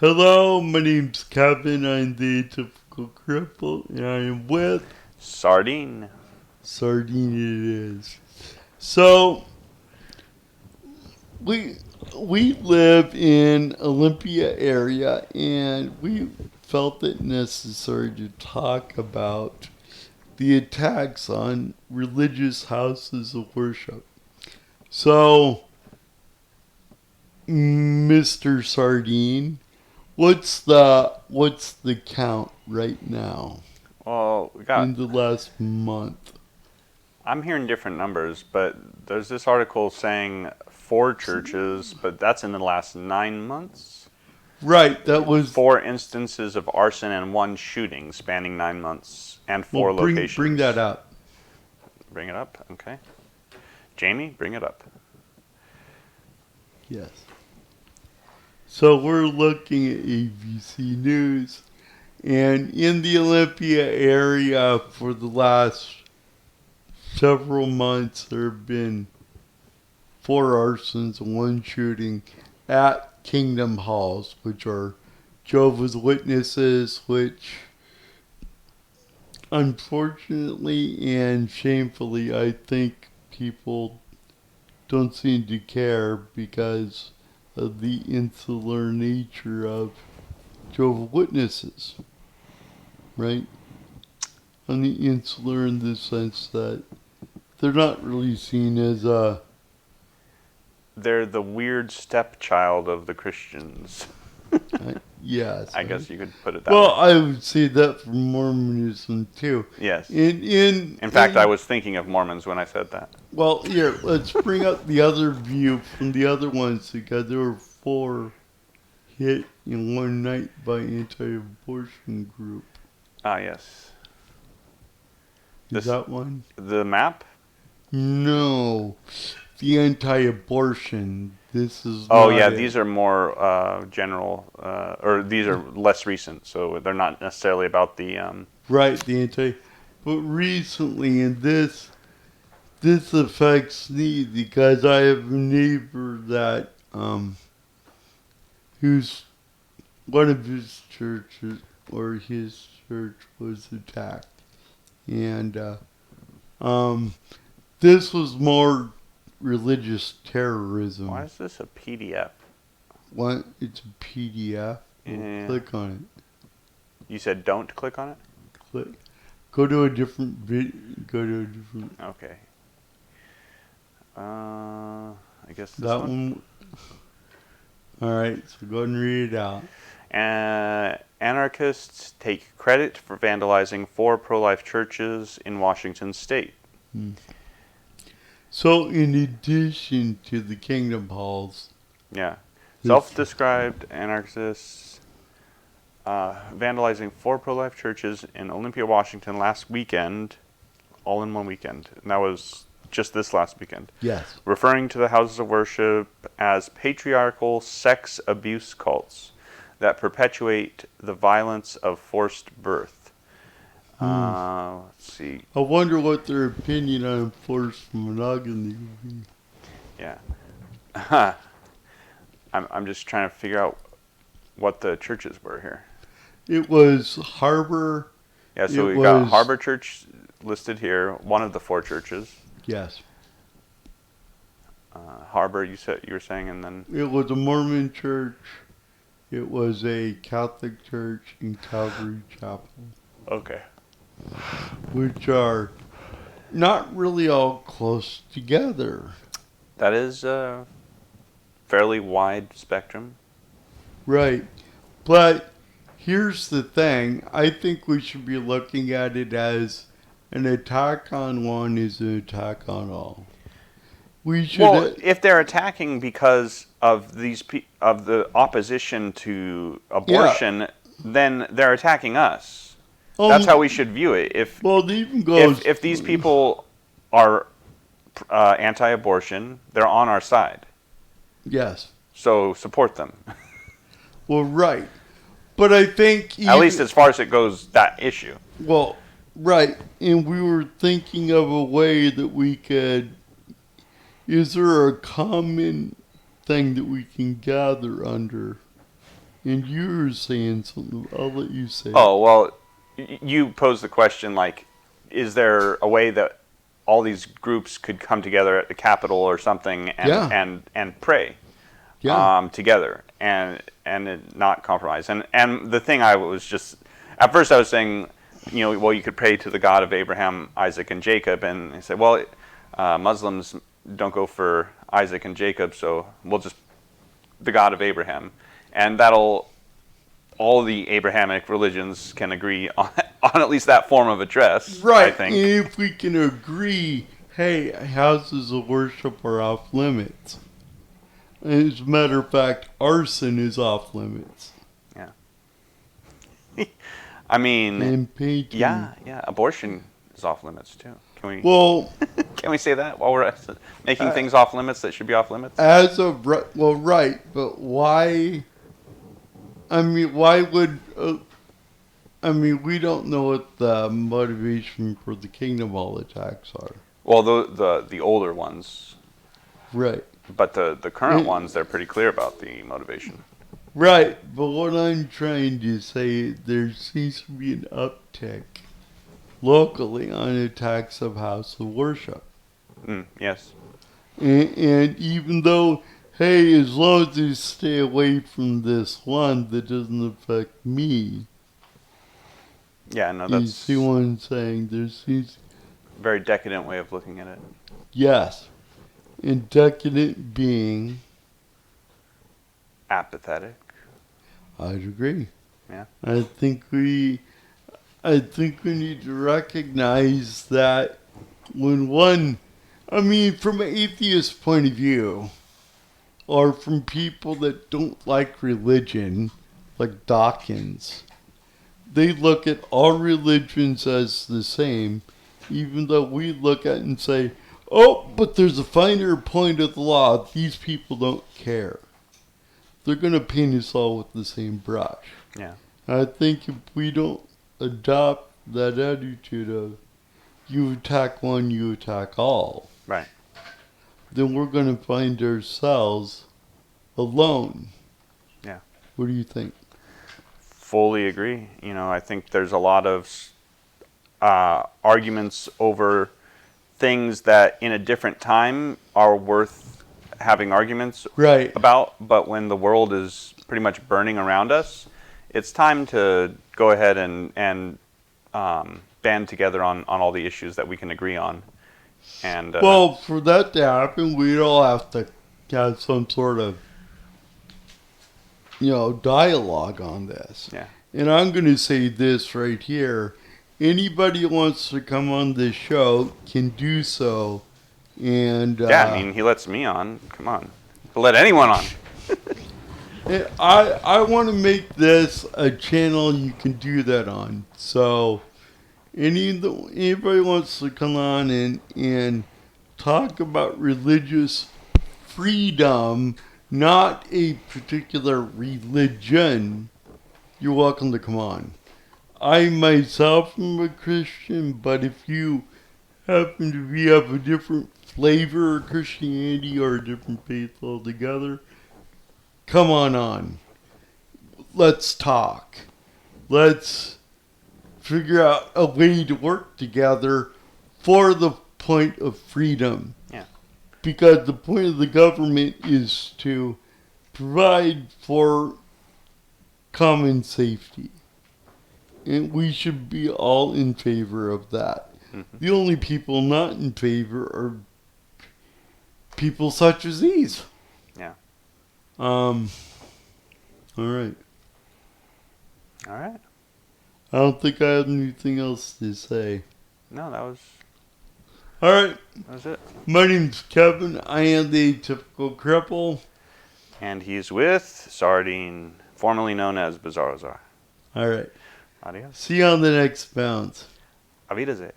Hello, my name's Kevin. I'm the typical cripple, and I am with Sardine. Sardine. It is. So we we live in Olympia area, and we felt it necessary to talk about the attacks on religious houses of worship. So, Mr. Sardine, what's the count right now Well, we in got. the last month? I'm hearing different numbers, but there's this article saying 4 churches, but that's in the last 9 months. Right, that was 4 instances of arson and 1 shooting spanning 9 months and well. four Bring that locations. up. Bring it up, okay. Jamie, bring it up. Yes. So we're looking at ABC News, and in the Olympia area for the last several months, there have been 4 arsons and 1 shooting at Kingdom Halls, which are Jehovah's Witnesses, which unfortunately and shamefully, I think people don't seem to care because of the insular nature of Jehovah's Witnesses, right? On the insular in the sense that they're not really seen as a They're the weird stepchild of the Christians. yes. I guess you could put it that Well, way. I would say that for Mormonism too. Yes. In fact, I was thinking of Mormons when I said that. well, here, let's bring up the other view from the other ones because there were 4 hit in one night by anti-abortion group. Ah, yes. Is that one? The map? No, the anti-abortion. This is Oh, not yeah, it. these are more general, or these are less recent, so they're not necessarily about the. Right, the anti. But recently, in this affects me because I have a neighbor that who's one of his churches or his church was attacked, and this was more religious terrorism. Why is this a PDF? What? It's a PDF. Yeah. Click on it. You said don't click on it? Click. Go to a different video. Go to a different. Okay. I guess this That one. one. All right. So go ahead and read it out. Anarchists take credit for vandalizing 4 pro-life churches in Washington state. So, in addition to the Kingdom Halls, Yeah. Self-described anarchists vandalizing 4 pro-life churches in Olympia, Washington last weekend, all in one weekend. And that was just this last weekend. yes, Referring to the houses of worship as patriarchal sex abuse cults that perpetuate the violence of forced birth. Let's see. I wonder what their opinion on forced monogamy would be. Yeah. I'm just trying to figure out what the churches were here. It was Harbor. Yeah, so It we got was- Harbor Church listed here, one of the 4 churches. Yes, Harbor, you were saying, and then it was a Mormon church. It was a Catholic church in Calvary Chapel, okay. which are not really all close together. That is a fairly wide spectrum. Right. But here's the thing. I think we should be looking at it as an attack on one is an attack on all. We should. Well, if they're attacking because of of the opposition to abortion, then they're attacking us. That's how we should view it. Well, it even goes. If these people are anti-abortion, they're on our side. Yes. So support them. Well, right. But I think At least as far as it goes, that issue. Well, right. And we were thinking of a way that we could. Is there a common thing that we can gather under? And you were saying something. I'll let you say it. Oh, well, you posed the question like, is there a way that all these groups could come together at the Capitol or something and Yeah. and pray Yeah. together and not compromise? And the thing I was just at first I was saying, well, you could pray to the God of Abraham, Isaac, and Jacob, and I said, well, Muslims don't go for Isaac and Jacob, so we'll just the God of Abraham, and that'll all the Abrahamic religions can agree on at least that form of address, I Right. And think. if we can agree, hey, houses of worship are off limits. As a matter of fact, arson is off limits. Yeah. I mean, And painting. yeah, abortion is off limits too. Can we Well, can we say that while we're making things off limits that should be off limits? as of right, but why? I mean, why would? I mean, we don't know what the motivation for the Kingdom Hall attacks are. Well, the older ones, Right. but the current And- ones, they're pretty clear about the motivation. Right, but what I'm trying to say, there seems to be an uptick locally on attacks of house of worship. Yes. And even though, hey, as long as you stay away from this one that doesn't affect me, Yeah. No, you that's see what I'm saying? There seems, a very decadent way of looking at it. yes, and decadent being, Apathetic. I'd agree. Yeah. I think we need to recognize that when one, I mean, from an atheist point of view, or from people that don't like religion, like Dawkins, they look at all religions as the same, even though we look at it and say, oh, but there's a finer point of the law. These people don't care. They're going to paint us all with the same brush. Yeah. I think if we don't adopt that attitude of you attack one, you attack all, Right. then we're going to find ourselves alone. Yeah. What do you think? Fully agree. I think there's a lot of arguments over things that in a different time are worth having arguments Right. about, but when the world is pretty much burning around us, it's time to go ahead and band together on all the issues that we can agree on. And Well, for that to happen, we'd all have to have some sort of, dialogue on this. yeah, And I'm going to say this right here. Anybody who wants to come on this show can do so. And I mean, he lets me on. Come on, he'll let anyone on. I want to make this a channel you can do that on. So anybody wants to come on and talk about religious freedom, not a particular religion, you're welcome to come on. I myself am a Christian, but if you happen to be of a different flavor of Christianity or a different faith altogether, come on. Let's talk. Let's figure out a way to work together for the point of freedom. Yeah. Because the point of the government is to provide for common safety. And we should be all in favor of that. Mm-hmm. The only people not in favor are people such as these. Yeah. All right. All right. I don't think I have anything else to say. No, that was it. My name's Kevin. I am the Atypical Cripple. And he's with Sardine, formerly known as Bizarro Czar. All right. Adios. See you on the next bounce. Auf Wiedersehen.